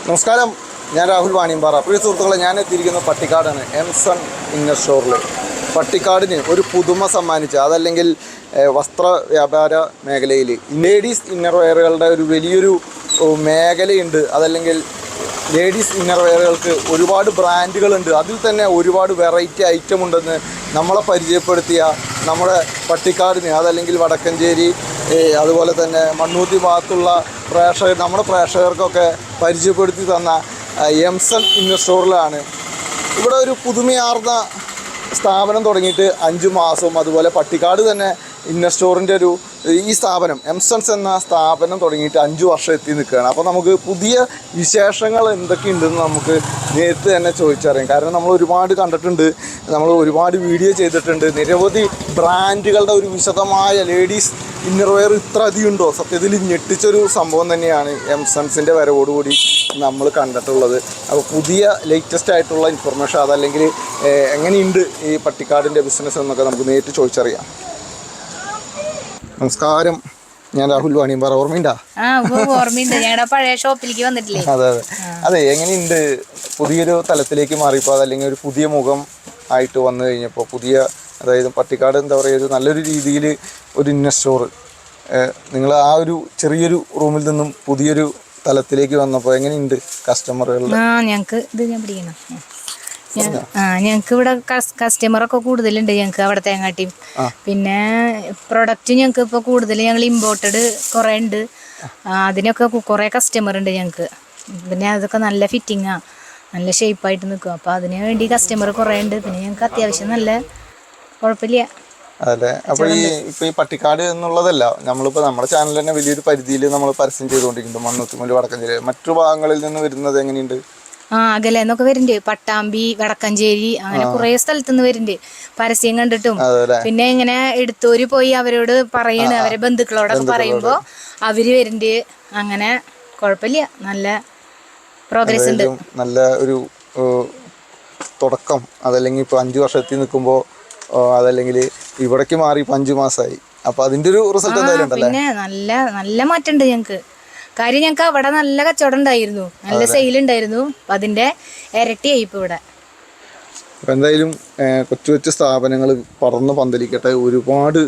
നമസ്കാരം, ഞാൻ രാഹുൽ വാണിയമ്പാറ. പ്രിയ സുഹൃത്തുക്കളെ, ഞാൻ എത്തിയിരിക്കുന്നത് പട്ടിക്കാടാണ്. എംസൺ ഇന്നർ സ്റ്റോറിൽ പട്ടിക്കാടിന് ഒരു പുതുമ സമ്മാനിച്ച, അതല്ലെങ്കിൽ വസ്ത്ര വ്യാപാര മേഖലയിൽ ലേഡീസ് ഇന്നർ വെയറുകളുടെ ഒരു വലിയൊരു മേഖലയുണ്ട്. അതല്ലെങ്കിൽ ലേഡീസ് ഇന്നർ വെയറുകൾക്ക് ഒരുപാട് ബ്രാൻഡുകളുണ്ട്. അതിൽ തന്നെ ഒരുപാട് വെറൈറ്റി ഐറ്റം ഉണ്ടെന്ന് നമ്മളെ പരിചയപ്പെടുത്തിയ നമ്മുടെ പട്ടിക്കാടിന്, അതല്ലെങ്കിൽ വടക്കഞ്ചേരി, അതുപോലെ തന്നെ മണ്ണൂത്തി ഭാഗത്തുള്ള നമ്മുടെ പ്രേക്ഷകർക്കൊക്കെ പരിചയപ്പെടുത്തി തന്ന എംസൺ ഇന്നർ സ്റ്റോറിലാണ്. ഇവിടെ ഒരു പുതുമയാർന്ന സ്ഥാപനം തുടങ്ങിയിട്ട് 5 മാസവും, അതുപോലെ പട്ടിക്കാട് തന്നെ ഇന്നർ സ്റ്റോറിൻ്റെ ഈ സ്ഥാപനം എംസൺസ് എന്ന സ്ഥാപനം തുടങ്ങിയിട്ട് 5 വർഷം എത്തി നിൽക്കുകയാണ്. അപ്പോൾ നമുക്ക് പുതിയ വിശേഷങ്ങൾ എന്തൊക്കെയുണ്ടെന്ന് നമുക്ക് നേരിട്ട് തന്നെ ചോദിച്ചറിയാം. കാരണം നമ്മൾ ഒരുപാട് കണ്ടിട്ടുണ്ട്, നമ്മൾ ഒരുപാട് വീഡിയോ ചെയ്തിട്ടുണ്ട്. നിരവധി ബ്രാൻഡുകളുടെ ഒരു വിശദമായ ലേഡീസ് ഇന്നർവെയർ ഇത്ര അധികം ഉണ്ടോ? സത്യത്തിൽ ഞെട്ടിച്ചൊരു സംഭവം തന്നെയാണ് എംസൺസിൻ്റെ വരവോടുകൂടി നമ്മൾ കണ്ടിട്ടുള്ളത്. അപ്പോൾ പുതിയ ലേറ്റസ്റ്റ് ആയിട്ടുള്ള ഇൻഫർമേഷൻ, അതല്ലെങ്കിൽ എങ്ങനെയുണ്ട് ഈ പട്ടിക്കാടിൻ്റെ ബിസിനസ് എന്നൊക്കെ നമുക്ക് നേരിട്ട് ചോദിച്ചറിയാം. നമസ്കാരം, ഞാൻ രാഹുൽ വാണിയമ്പാറ. ഓർമ്മയുണ്ടാ? ഞങ്ങളുടെ പഴയ ഷോപ്പിലേക്ക് വന്നിട്ടില്ലേ? അതെ. എങ്ങനെയുണ്ട് പുതിയൊരു തലത്തിലേക്ക് മാറിയപ്പോൾ, അതല്ലെങ്കിൽ ഒരു പുതിയ മുഖം ആയിട്ട് വന്നു കഴിഞ്ഞപ്പോൾ, അതായത് പട്ടിക്കാട് എന്താ പറയുക, ഒരു നല്ലൊരു രീതിയിൽ ഒരു ഇന്നർ സ്റ്റോർ നിങ്ങൾ ആ ഒരു ചെറിയൊരു റൂമിൽ നിന്നും പുതിയൊരു തലത്തിലേക്ക് വന്നപ്പോൾ എങ്ങനെയുണ്ട് കസ്റ്റമറുകൾ? ഞങ്ങൾക്ക് ഇത് ഞാൻ പിടിക്കണം. ഞങ്ങൾക്ക് ഇവിടെ കസ്റ്റമറൊക്കെ കൂടുതലുണ്ട്. ഞങ്ങൾക്ക് അവിടെ തേങ്ങാട്ടിയും പിന്നെ പ്രൊഡക്റ്റ് ഞങ്ങൾക്ക് ഇപ്പോൾ കൂടുതൽ ഞങ്ങൾ ഇമ്പോർട്ടഡ് കുറേ ഉണ്ട്. അതിനൊക്കെ കുറേ കസ്റ്റമർ ഉണ്ട് ഞങ്ങൾക്ക്. പിന്നെ അതൊക്കെ നല്ല ഫിറ്റിങ്ങാണ്, നല്ല ഷേപ്പായിട്ട് നിൽക്കും. അപ്പോൾ അതിന് വേണ്ടി കസ്റ്റമർ കുറേ ഉണ്ട്. പിന്നെ ഞങ്ങൾക്ക് അത്യാവശ്യം നല്ല കുഴപ്പമില്ല. അതല്ലേ. അപ്പോൾ ഈ പട്ടിക്കാട് എന്നുള്ളതല്ല, നമ്മളിപ്പോൾ നമ്മുടെ ചാനൽ തന്നെ വലിയൊരു പരിധിയിൽ നമ്മൾ പരസ്യം ചെയ്തുകൊണ്ടിരിക്കുന്നുണ്ട്. മണ്ണുത്തിമൂല്, വടക്കഞ്ചേരി, മറ്റു ഭാഗങ്ങളിൽ നിന്ന് വരുന്നത് എങ്ങനെയുണ്ട്? അകലെന്നൊക്കെ വരുന്നുണ്ട്. പട്ടാമ്പി, വടക്കഞ്ചേരി, അങ്ങനെ കുറെ സ്ഥലത്തു നിന്ന് വരുന്നുണ്ട് പരസ്യം കണ്ടിട്ടും. പിന്നെ ഇങ്ങനെ എടുത്തോര് പോയി അവരോട് പറയണ, അവരെ ബന്ധുക്കളോടൊക്കെ പറയുമ്പോ അവര് വരുന്നുണ്ട്. അങ്ങനെ കുഴപ്പമില്ല, നല്ല പ്രോഗ്രസ് ഉണ്ട്, നല്ല ഒരു തുടക്കം. അതല്ലെങ്കിൽ ഇപ്പൊ 5 വർഷത്തിൽ നിൽക്കുമ്പോ, അതല്ലെങ്കിൽ ഇവിടേക്ക് മാറി 5 മാസമായി. അപ്പൊ അതിന്റെ ഒരു റിസൾട്ട് എന്തായാലും ഉണ്ടല്ലേ? പിന്നെ നല്ല നല്ല മാറ്റം ഉണ്ട് ഞങ്ങക്ക്. കാര്യം ഞങ്ങൾക്ക് അവിടെ നല്ല കച്ചവടം ഉണ്ടായിരുന്നു, നല്ല സെയിൽ ഉണ്ടായിരുന്നു. അപ്പം അതിൻ്റെ ഇരട്ടിയായി ഇപ്പോൾ ഇവിടെ. അപ്പം എന്തായാലും കൊച്ചു കൊച്ചു സ്ഥാപനങ്ങൾ പറന്ന് പന്തലിക്കട്ടെ, ഒരുപാട്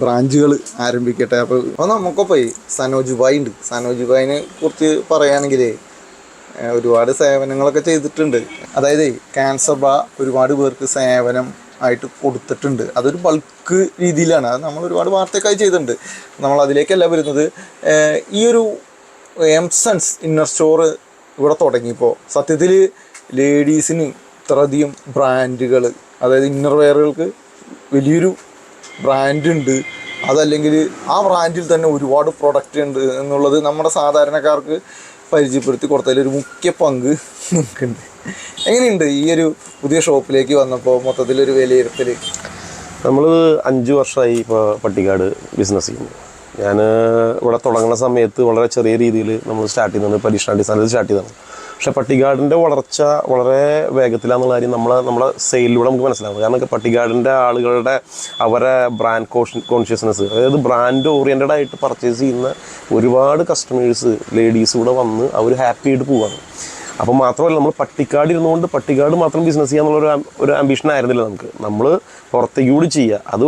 ബ്രാഞ്ചുകൾ ആരംഭിക്കട്ടെ. അപ്പോൾ നമുക്കൊപ്പം സനോജ് ഭായ് ഉണ്ട്. സനോജ് ഭായിനെ കുറിച്ച് പറയുകയാണെങ്കിൽ ഒരുപാട് സേവനങ്ങളൊക്കെ ചെയ്തിട്ടുണ്ട്. അതായത് ക്യാൻസർ ഒരുപാട് പേർക്ക് സേവനം ആയിട്ട് കൊടുത്തിട്ടുണ്ട്. അതൊരു ബൾക്ക് രീതിയിലാണ്. അത് നമ്മൾ ഒരുപാട് വാർത്തയൊക്കെ ചെയ്തിട്ടുണ്ട്. നമ്മൾ അതിലേക്കല്ല വരുന്നത്. ഈ ഒരു എംസൺസ് ഇന്നർ സ്റ്റോർ ഇവിടെ തുടങ്ങിയപ്പോൾ സത്യത്തിൽ ലേഡീസിന് ഇത്രയധികം ബ്രാൻഡുകൾ, അതായത് ഇന്നർ വെയറുകൾക്ക് വലിയൊരു ബ്രാൻഡുണ്ട്. അതല്ലെങ്കിൽ ആ ബ്രാൻഡിൽ തന്നെ ഒരുപാട് പ്രൊഡക്റ്റ് ഉണ്ട് എന്നുള്ളത് നമ്മുടെ സാധാരണക്കാർക്ക് പരിചയപ്പെടുത്തി കൊടുത്തതിൽ ഒരു മുഖ്യ പങ്ക് നമുക്കുണ്ട്. എങ്ങനെയുണ്ട് ഈ ഒരു പുതിയ ഷോപ്പിലേക്ക് വന്നപ്പോൾ മൊത്തത്തിലൊരു വിലയിരുത്തൽ? നമ്മൾ 5 വർഷമായി ഇപ്പോൾ പട്ടിക്കാട് ബിസിനസ് ചെയ്യുന്നു. ഞാൻ ഇവിടെ തുടങ്ങുന്ന സമയത്ത് വളരെ ചെറിയ രീതിയിൽ നമ്മൾ സ്റ്റാർട്ട് ചെയ്യുന്നത് പരീക്ഷണ ഡിസൈനിൽ സ്റ്റാർട്ട് ചെയ്തതാണ്. പക്ഷേ പട്ടിക്കാടിൻ്റെ വളർച്ച വളരെ വേഗത്തിലാണെന്നുള്ള കാര്യം നമ്മളെ സെയിലിലൂടെ നമുക്ക് മനസ്സിലാകും. കാരണം പട്ടിക്കാടിൻ്റെ ആളുകളുടെ അവരെ ബ്രാൻഡ് കോൺഷ്യസ്നെസ്, അതായത് ബ്രാൻഡ് ഓറിയൻറ്റഡ് ആയിട്ട് പർച്ചേസ് ചെയ്യുന്ന ഒരുപാട് കസ്റ്റമേഴ്സ്, ലേഡീസ് ഇവിടെ വന്ന് അവർ ഹാപ്പി ആയിട്ട് പോവാണ്. അപ്പോൾ മാത്രമല്ല, നമ്മൾ പട്ടിക്കാട് ഇരുന്നുകൊണ്ട് പട്ടിക്കാട് മാത്രം ബിസിനസ് ചെയ്യാന്നുള്ളൊരു ആംബിഷൻ ആയിരുന്നില്ല നമുക്ക്. നമ്മൾ പുറത്തേക്ക് കൂടി ചെയ്യുക,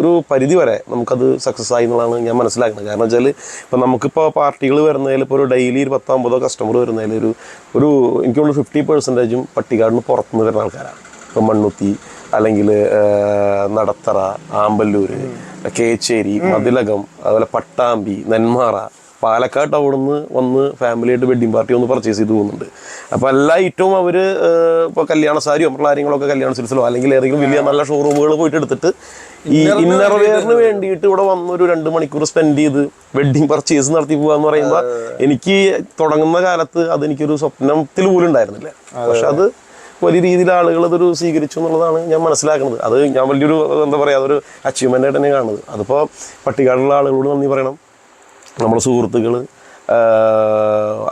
ഒരു പരിധി വരെ നമുക്കത് സക്സസ് ആയി എന്നുള്ളതാണ് ഞാൻ മനസ്സിലാക്കുന്നത്. കാരണം വെച്ചാൽ ഇപ്പോൾ നമുക്കിപ്പോൾ പാർട്ടികൾ വരുന്നതിൽ ഇപ്പോൾ ഒരു ഡെയിലി 10-50 കസ്റ്റമർ വരുന്നതിൽ ഒരു എനിക്കുള്ള 50% പട്ടിക്കാടിന് പുറത്തുനിന്ന് വരുന്ന ആൾക്കാരാണ്. ഇപ്പോൾ മണ്ണുത്തി, അല്ലെങ്കിൽ നടത്തറ, ആമ്പല്ലൂർ, കേച്ചേരി, മതിലകം, അതുപോലെ പട്ടാമ്പി, നെന്മാറ, പാലക്കാട് അവിടുന്ന് വന്ന് ഫാമിലിയായിട്ട് വെഡ്ഡിങ് പാർട്ടി ഒന്ന് പർച്ചേസ് ചെയ്ത് പോകുന്നുണ്ട്. അപ്പോൾ എല്ലാ ഐറ്റവും അവർ ഇപ്പോൾ കല്യാണ സാരിയോ മറ്റുള്ള കാര്യങ്ങളൊക്കെ കല്യാണ സിൽസിലോ അല്ലെങ്കിൽ ഏതെങ്കിലും വലിയ നല്ല ഷോറൂമുകൾ പോയിട്ട് എടുത്തിട്ട് ഈ ഇന്നർ വെയറിന് വേണ്ടിയിട്ട് ഇവിടെ വന്നൊരു 2 മണിക്കൂർ സ്പെൻഡ് ചെയ്ത് വെഡ്ഡിങ് പർച്ചേസ് നടത്തി പോകാന്ന് പറയുമ്പോൾ എനിക്ക് തുടങ്ങുന്ന കാലത്ത് അതെനിക്കൊരു സ്വപ്നത്തിൽ പോലും ഉണ്ടായിരുന്നില്ല. പക്ഷെ അത് വലിയ രീതിയിൽ ആളുകൾ അതൊരു സ്വീകരിച്ചു എന്നുള്ളതാണ് ഞാൻ മനസ്സിലാക്കുന്നത്. അത് ഞാൻ വലിയൊരു എന്താ പറയുക, അതൊരു അച്ചീവ്മെൻ്റ് ആയിട്ട് തന്നെ കാണുന്നത്. അതിപ്പോൾ പട്ടിക്കാടുള്ള ആളുകളോട് നന്ദി പറയണം. നമ്മുടെ സുഹൃത്തുക്കൾ,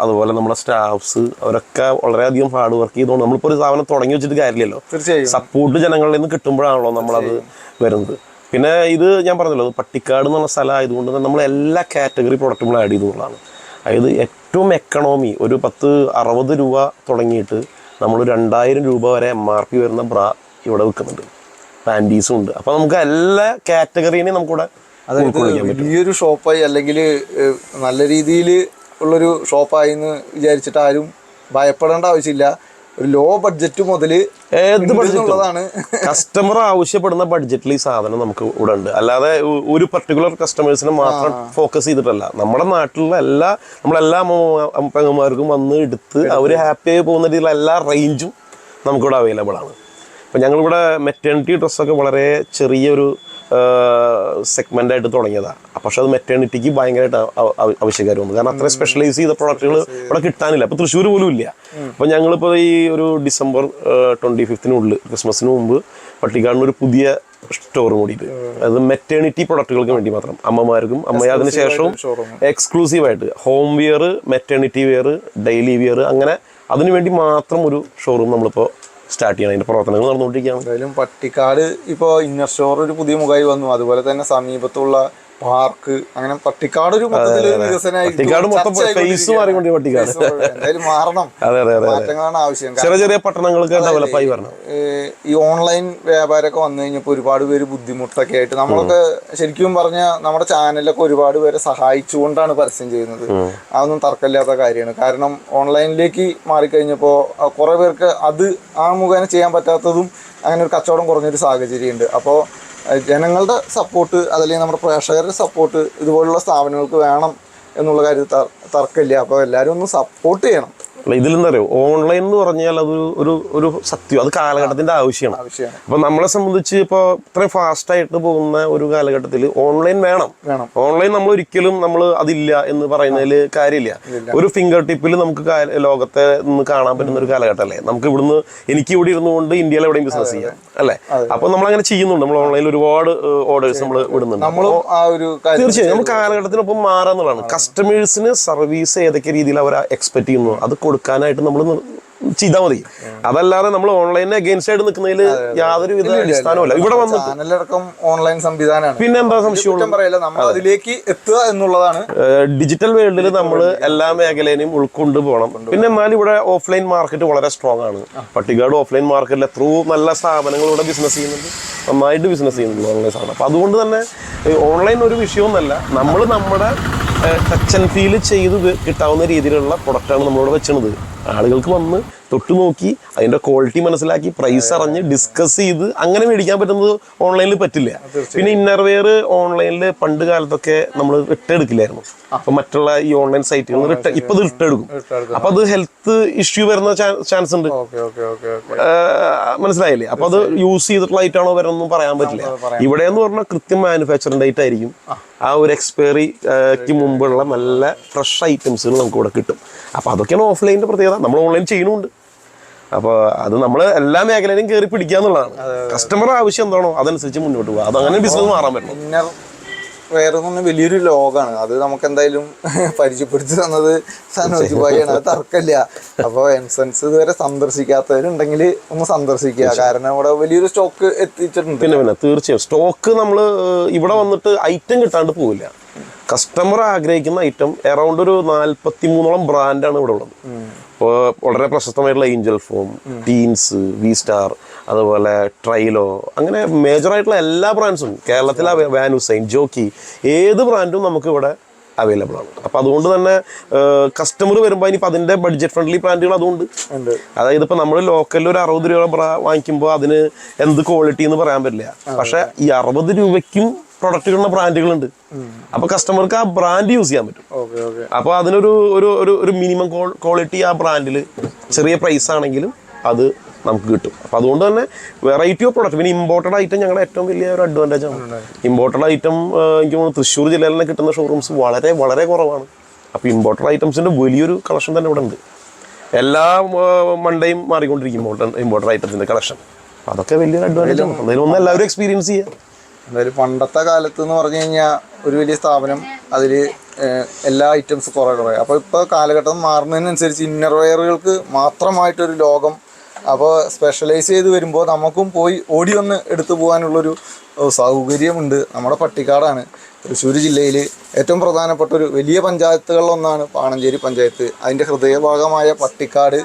അതുപോലെ നമ്മുടെ സ്റ്റാഫ്സ്, അവരൊക്കെ വളരെയധികം ഹാർഡ് വർക്ക് ചെയ്തുകൊണ്ട് നമ്മളിപ്പോൾ ഒരു സാധനം തുടങ്ങി വെച്ചിട്ട് കാര്യമില്ലല്ലോ. സപ്പോർട്ട് ജനങ്ങളിൽ നിന്ന് കിട്ടുമ്പോഴാണല്ലോ നമ്മളത് വരുന്നത്. പിന്നെ ഇത് ഞാൻ പറഞ്ഞല്ലോ, പട്ടിക്കാട് എന്നുള്ള സ്ഥലം ആയതുകൊണ്ട് തന്നെ നമ്മൾ എല്ലാ കാറ്റഗറി പ്രൊഡക്റ്റുകളും ആഡ് ചെയ്തുകൊണ്ടാണ്. അതായത് ഏറ്റവും എക്കണോമി ഒരു 10-60 രൂപ തുടങ്ങിയിട്ട് നമ്മൾ 2000 രൂപ വരെ MRP വരുന്ന ബ്രാ ഇവിടെ വിൽക്കുന്നുണ്ട്. പാൻറ്റീസും ഉണ്ട്. അപ്പോൾ നമുക്ക് എല്ലാ കാറ്റഗറിനെയും നമുക്കിവിടെ വലിയൊരു ഷോപ്പായി അല്ലെങ്കിൽ നല്ല രീതിയിൽ ഉള്ളൊരു ഷോപ്പായി എന്ന് വിചാരിച്ചിട്ട് ആരും ഭയപ്പെടേണ്ട ആവശ്യമില്ല. ഒരു ലോ ബഡ്ജറ്റ് മുതൽ ഏത് ബഡ്ജറ്റുള്ളതാണ് കസ്റ്റമർ ആവശ്യപ്പെടുന്ന ബഡ്ജറ്റിൽ ഈ സാധനം നമുക്ക് ഇവിടെ ഉണ്ട്. അല്ലാതെ ഒരു പർട്ടിക്കുലർ കസ്റ്റമേഴ്സിനെ മാത്രം ഫോക്കസ് ചെയ്തിട്ടല്ല. നമ്മുടെ നാട്ടിലുള്ള നമ്മളെല്ലാ പെങ്ങന്മാർക്കും വന്ന് എടുത്ത് അവർ ഹാപ്പി ആയി പോകുന്ന രീതിയിലുള്ള എല്ലാ റേഞ്ചും നമുക്കിവിടെ അവൈലബിൾ ആണ്. അപ്പം ഞങ്ങളിവിടെ മെറ്റേണിറ്റി ഡ്രസ്സൊക്കെ വളരെ ചെറിയൊരു സെഗ്മെൻ്റായിട്ട് തുടങ്ങിയതാണ്. പക്ഷെ അത് മെറ്റേണിറ്റിക്ക് ഭയങ്കരമായിട്ട് ആവശ്യക്കാർ വന്നു. കാരണം അത്രയും സ്പെഷ്യലൈസ് ചെയ്ത പ്രോഡക്റ്റുകൾ ഇവിടെ കിട്ടാനില്ല. അപ്പോൾ തൃശ്ശൂർ പോലും ഇല്ല. അപ്പോൾ ഞങ്ങളിപ്പോൾ ഈ ഒരു ഡിസംബർ 25-നുള്ളിൽ ക്രിസ്മസിന് മുമ്പ് പട്ടിക്കാടിന് ഒരു പുതിയ സ്റ്റോർ കൂടിയിട്ട് അത് മെറ്റേണിറ്റി പ്രൊഡക്റ്റുകൾക്ക് വേണ്ടി മാത്രം, അമ്മമാർക്കും അതിന് ശേഷവും എക്സ്ക്ലൂസീവായിട്ട് home wear, maternity wear, daily wear, അങ്ങനെ അതിനു വേണ്ടി മാത്രം ഒരു ഷോറൂം നമ്മളിപ്പോൾ സ്റ്റാർട്ട് ചെയ്യണം. അതിന്റെ പ്രവർത്തനങ്ങൾ നടന്നുകൊണ്ടിരിക്കുകയാണ്. എന്തായാലും പട്ടിക്കാട് ഇപ്പോൾ ഇന്നർ സ്റ്റോർ ഒരു പുതിയ മുഖമായി വന്നു. അതുപോലെ തന്നെ സമീപത്തുള്ള പാർക്ക്, അങ്ങനെ പട്ടിക്കാട് ഒരു മാറണം. മാറ്റങ്ങളാണ് ആവശ്യം. ചെറിയ പട്ടണങ്ങൾക്ക് ഡെവലപ്പായി വരണം. ഈ ഓൺലൈൻ വ്യാപാരമൊക്കെ വന്നു കഴിഞ്ഞപ്പോൾ ഒരുപാട് പേര് ബുദ്ധിമുട്ടൊക്കെ ആയിട്ട് നമ്മളൊക്കെ ശരിക്കും പറഞ്ഞാൽ നമ്മുടെ ചാനലിലൊക്കെ ഒരുപാട് പേരെ സഹായിച്ചുകൊണ്ടാണ് പരസ്യം ചെയ്യുന്നത്. അതൊന്നും തർക്കമില്ലാത്ത കാര്യമാണ്. കാരണം ഓൺലൈനിലേക്ക് മാറിക്കഴിഞ്ഞപ്പോൾ കുറെ പേർക്ക് അത് ആ മുഖേന ചെയ്യാൻ പറ്റാത്തതും അങ്ങനെ ഒരു കച്ചവടം കുറഞ്ഞൊരു സാഹചര്യമുണ്ട്. അപ്പോൾ ജനങ്ങളുടെ സപ്പോർട്ട് അതല്ലെങ്കിൽ നമ്മുടെ പ്രേക്ഷകരുടെ സപ്പോർട്ട് ഇതുപോലുള്ള സ്ഥാപനങ്ങൾക്ക് വേണം എന്നുള്ള കാര്യത്തിൽ തർക്കമില്ല. അപ്പോൾ എല്ലാവരും ഒന്ന് സപ്പോർട്ട് ചെയ്യണം. ഇതിലെന്താ അറിയോ, ഓൺലൈൻ എന്ന് പറഞ്ഞാൽ അത് ഒരു സത്യം, അത് കാലഘട്ടത്തിന്റെ ആവശ്യമാണ്. അപ്പൊ നമ്മളെ സംബന്ധിച്ച് ഇപ്പോൾ ഇത്രയും ഫാസ്റ്റ് ആയിട്ട് പോകുന്ന ഒരു കാലഘട്ടത്തിൽ ഓൺലൈൻ വേണം. ഓൺലൈൻ നമ്മൾ ഒരിക്കലും അതില്ല എന്ന് പറയുന്നതിൽ കാര്യമില്ല. ഒരു ഫിംഗർ ടിപ്പിൽ നമുക്ക് ലോകത്തെ നിന്ന് കാണാൻ പറ്റുന്ന ഒരു കാലഘട്ടമല്ലേ. നമുക്ക് ഇവിടുന്ന് എനിക്ക് ഇവിടെ ഇരുന്നുകൊണ്ട് ഇന്ത്യയിൽ എവിടെയും ബിസിനസ് ചെയ്യാം അല്ലേ. അപ്പൊ നമ്മൾ അങ്ങനെ ചെയ്യുന്നുണ്ട്. നമ്മൾ ഓൺലൈനിൽ ഒരുപാട് ഓർഡേഴ്സ് നമ്മൾ വിടുന്നുണ്ട്. തീർച്ചയായും നമ്മൾ കാലഘട്ടത്തിനൊപ്പം മാറാന്നുള്ളതാണ്. കസ്റ്റമേഴ്സിന് സർവീസ് ഏതൊക്കെ രീതിയിൽ അവർ എക്സ്പെക്ട് ചെയ്യുന്നു അത് കൊടുക്കാനായിട്ട് നമ്മൾ ചെയ്താൽ മതി. അതല്ലാതെ നമ്മൾ ഓൺലൈനിന് അഗെയിൻസ്റ്റ് ആയിട്ട് നിൽക്കുന്നതിൽ യാതൊരു വിധ അടിസ്ഥാനമില്ല. ഇവിടെ വന്നിട്ട് ഓൺലൈൻ സംവിധാനമാണ്. പിന്നെ എന്താ സംശയം, അതിലേക്ക് എത്തുക എന്നുള്ളതാണ്. ഡിജിറ്റൽ വേൾഡിൽ നമ്മൾ എല്ലാ മേഖലയും ഉൾക്കൊണ്ട് പോകണം. പിന്നെ എന്നാലും ഇവിടെ ഓഫ്ലൈൻ മാർക്കറ്റ് വളരെ സ്ട്രോങ് ആണ്. പട്ടിക്കാട് ഓഫ്ലൈൻ മാർക്കറ്റിൽ എത്രയോ നല്ല സ്ഥാപനങ്ങൾ ഇവിടെ ബിസിനസ് ചെയ്യുന്നുണ്ട്, നന്നായിട്ട് ബിസിനസ് ചെയ്യുന്നുണ്ട് ഓൺലൈൻ സാധനം. അപ്പം അതുകൊണ്ട് തന്നെ ഓൺലൈൻ ഒരു വിഷയമൊന്നുമല്ല. നമ്മൾ നമ്മുടെ ടച്ച് ആൻഡ് ഫീൽ ചെയ്ത് കിട്ടാവുന്ന രീതിയിലുള്ള പ്രൊഡക്റ്റാണ് നമ്മളിവിടെ വെച്ചത്. ആളുകൾക്ക് വന്ന് തൊട്ട് നോക്കി അതിൻ്റെ ക്വാളിറ്റി മനസ്സിലാക്കി പ്രൈസ് അറിഞ്ഞ് ഡിസ്കസ് ചെയ്ത് അങ്ങനെ മേടിക്കാൻ പറ്റുന്നത് ഓൺലൈനിൽ പറ്റില്ല. പിന്നെ ഇന്നർവെയർ ഓൺലൈനിൽ പണ്ട് കാലത്തൊക്കെ നമ്മൾ റിട്ടെടുക്കില്ലായിരുന്നു. അപ്പം മറ്റുള്ള ഈ ഓൺലൈൻ സൈറ്റുകൾ ഇപ്പം ഇത് റിട്ടെടുക്കും. അപ്പം അത് ഹെൽത്ത് ഇഷ്യൂ വരുന്ന ചാൻസ് ഉണ്ട്. മനസ്സിലായില്ലേ? അപ്പം അത് യൂസ് ചെയ്തിട്ടുള്ള ഐറ്റാണോ വരുന്നൊന്നും പറയാൻ പറ്റില്ല. ഇവിടെ എന്ന് പറഞ്ഞാൽ കൃത്യം മാനുഫാക്ചറിംഗ് ഡേറ്റ് ആയിരിക്കും. ആ ഒരു എക്സ്പയറിക്ക് മുമ്പുള്ള നല്ല ഫ്രഷ് ഐറ്റംസുകൾ നമുക്ക് ഇവിടെ കിട്ടും. അപ്പോൾ അതൊക്കെയാണ് ഓഫ്ലൈനിൻ്റെ പ്രത്യേകത. നമ്മൾ ഓൺലൈൻ ചെയ്യുന്നുണ്ട്. അപ്പോൾ അത് നമ്മൾ എല്ലാ മേഖലയിലും കയറി പിടിക്കുക എന്നുള്ളതാണ്. കസ്റ്റമർ ആവശ്യം എന്താണോ അതനുസരിച്ച് മുന്നോട്ട് പോകുക. അതങ്ങനെ ബിസിനസ് മാറാൻ പറ്റും. ഇന്നർ വെയർ എന്ന് പറഞ്ഞാൽ വലിയൊരു ലോകമാണ്. അത് നമുക്ക് എന്തായാലും പരിചയപ്പെടുത്തി തന്നത് സനോജ് ഭായിയാണ്. അത് തർക്കമില്ല. അപ്പോൾ എംസൺസ് ഇതുവരെ സന്ദർശിക്കാത്തവരുണ്ടെങ്കിൽ ഒന്ന് സന്ദർശിക്കുക. കാരണം ഇവിടെ വലിയൊരു സ്റ്റോക്ക് എത്തിച്ചിട്ടുണ്ട്. പിന്നെ തീർച്ചയായും സ്റ്റോക്ക് നമ്മൾ ഇവിടെ വന്നിട്ട് ഐറ്റം കിട്ടാണ്ട് പോവില്ല. കസ്റ്റമർ ആഗ്രഹിക്കുന്ന ഐറ്റം അറൗണ്ട് ഒരു 43ഓളം ബ്രാൻഡാണ് ഇവിടെ ഉള്ളത്. ഇപ്പോൾ വളരെ പ്രശസ്തമായിട്ടുള്ള angel form, teens, V star, അതുപോലെ ട്രൈലോ, അങ്ങനെ മേജറായിട്ടുള്ള എല്ലാ ബ്രാൻഡ്സും കേരളത്തിലെ വാൻ ഹുസൈൻ, ജോക്കി, ഏത് ബ്രാൻഡും നമുക്ക് ഇവിടെ അവൈലബിൾ ആണ്. അപ്പം അതുകൊണ്ട് തന്നെ കസ്റ്റമർ വരുമ്പോൾ ഇനിയിപ്പോൾ അതിൻ്റെ ബഡ്ജറ്റ് ഫ്രണ്ട്ലി ബ്രാൻഡുകൾ അതുകൊണ്ട്, അതായത് ഇപ്പോൾ നമ്മൾ ലോക്കലിൽ ഒരു 60 രൂപ ബ്രാ വാങ്ങിക്കുമ്പോൾ അതിന് എന്ത് ക്വാളിറ്റി എന്ന് പറയാൻ പറ്റില്ല. പക്ഷേ ഈ 60 രൂപയ്ക്കും പ്രൊഡക്റ്റുകളുടെ ബ്രാൻഡുകളുണ്ട്. അപ്പൊ കസ്റ്റമർക്ക് ആ ബ്രാൻഡ് യൂസ് ചെയ്യാൻ പറ്റും. അപ്പൊ അതിനൊരു ഒരു മിനിമം ക്വാളിറ്റി ആ ബ്രാൻഡിൽ ചെറിയ പ്രൈസ് ആണെങ്കിലും അത് നമുക്ക് കിട്ടും. അപ്പൊ അതുകൊണ്ട് തന്നെ വെറൈറ്റി ഓഫ് പ്രൊഡക്റ്റ്. പിന്നെ ഇമ്പോർട്ടഡ് ഐറ്റം ഞങ്ങളുടെ ഏറ്റവും വലിയ ഒരു അഡ്വാൻറ്റേജ് ആണ്. ഇമ്പോർട്ടഡ് ഐറ്റം എനിക്ക് തോന്നുന്നു തൃശ്ശൂർ ജില്ലയിൽ തന്നെ കിട്ടുന്ന ഷോറൂംസ് വളരെ വളരെ കുറവാണ്. അപ്പൊ ഇമ്പോർട്ടഡ് ഐറ്റംസിന്റെ വലിയൊരു കളക്ഷൻ തന്നെ ഇവിടെ ഉണ്ട്. എല്ലാ മണ്ടയും മാറിക്കൊണ്ടിരിക്കും ഇമ്പോർട്ടഡ് ഐറ്റത്തിന്റെ കളക്ഷൻ. അതൊക്കെ വലിയൊരു അഡ്വാൻറ്റേജ് ആണ്. എന്തായാലും ഒന്ന് എല്ലാവരും എക്സ്പീരിയൻസ് ചെയ്യാം. എന്തായാലും പണ്ടത്തെ കാലത്ത് എന്ന് പറഞ്ഞു കഴിഞ്ഞാൽ ഒരു വലിയ സ്ഥാപനം, അതിൽ എല്ലാ ഐറ്റംസ് കുറേ. അപ്പോൾ ഇപ്പോൾ കാലഘട്ടം മാറുന്നതിനനുസരിച്ച് ഇന്നർ വെയറുകൾക്ക് മാത്രമായിട്ടൊരു ലോകം. അപ്പോൾ സ്പെഷ്യലൈസ് ചെയ്ത് വരുമ്പോൾ നമുക്കും പോയി ഓടി വന്ന് എടുത്തു പോകാനുള്ളൊരു സൗകര്യമുണ്ട്. നമ്മുടെ പട്ടിക്കാടാണ് തൃശ്ശൂർ ജില്ലയിൽ ഏറ്റവും പ്രധാനപ്പെട്ട ഒരു വലിയ പഞ്ചായത്തുകളിലൊന്നാണ് പാണഞ്ചേരി പഞ്ചായത്ത്. അതിൻ്റെ ഹൃദയഭാഗമായ പട്ടിക്കാട്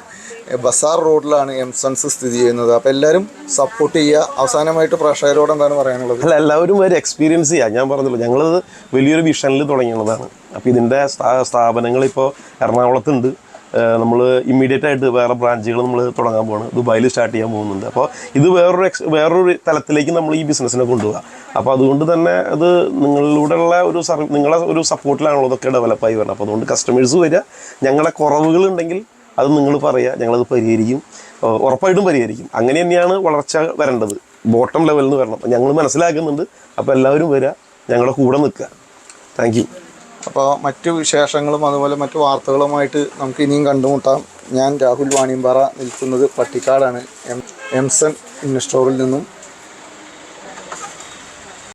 ബസാർ റോഡിലാണ് എംസൺസ് സ്ഥിതി ചെയ്യുന്നത്. അപ്പോൾ എല്ലാവരും സപ്പോർട്ട് ചെയ്യുക. അവസാനമായിട്ട് പ്രേക്ഷകരോട് എന്താണ് പറയാനുള്ളത്? അല്ല, എല്ലാവരും ഒരു എക്സ്പീരിയൻസ് ചെയ്യാം. ഞാൻ പറഞ്ഞല്ലോ, ഞങ്ങളത് വലിയൊരു വിഷനിൽ തുടങ്ങിയുള്ളതാണ്. അപ്പോൾ ഇതിൻ്റെ സ്ഥാപനങ്ങൾ ഇപ്പോൾ എറണാകുളത്തുണ്ട്. നമ്മൾ ഇമ്മീഡിയറ്റ് ആയിട്ട് വേറെ ബ്രാഞ്ചുകൾ നമ്മൾ തുടങ്ങാൻ പോവാണ്. ദുബായിൽ സ്റ്റാർട്ട് ചെയ്യാൻ പോകുന്നുണ്ട്. അപ്പോൾ ഇത് വേറൊരു തലത്തിലേക്ക് നമ്മൾ ഈ ബിസിനസ്സിനെ കൊണ്ടുപോകുക. അപ്പോൾ അതുകൊണ്ട് തന്നെ അത് നിങ്ങളിലൂടെയുള്ള നിങ്ങളെ ഒരു സപ്പോർട്ടിലാണല്ലോ ഇതൊക്കെ ഡെവലപ്പായി വരണം. അപ്പോൾ അതുകൊണ്ട് കസ്റ്റമേഴ്സ് വരിക, ഞങ്ങളുടെ കുറവുകളുണ്ടെങ്കിൽ അത് നിങ്ങൾ പറയുക, ഞങ്ങളത് പരിഹരിക്കും, ഉറപ്പായിട്ടും പരിഹരിക്കും. അങ്ങനെ തന്നെയാണ് വളർച്ച വരേണ്ടത്, ബോട്ടം ലെവലിൽ നിന്ന് വരണം. അപ്പോൾ ഞങ്ങൾ മനസ്സിലാക്കുന്നുണ്ട്. അപ്പോൾ എല്ലാവരും വരിക, ഞങ്ങളുടെ കൂടെ നിൽക്കുക. Thank you. അപ്പോൾ മറ്റു വിശേഷങ്ങളും അതുപോലെ മറ്റു വാർത്തകളുമായിട്ട് നമുക്ക് ഇനിയും കണ്ടുമുട്ടാം. ഞാൻ രാഹുൽ വാണിയമ്പാറ, നിൽക്കുന്നത് പട്ടിക്കാടാണ്. എംസൺ ഇന്നർ സ്റ്റോറിൽ നിന്നും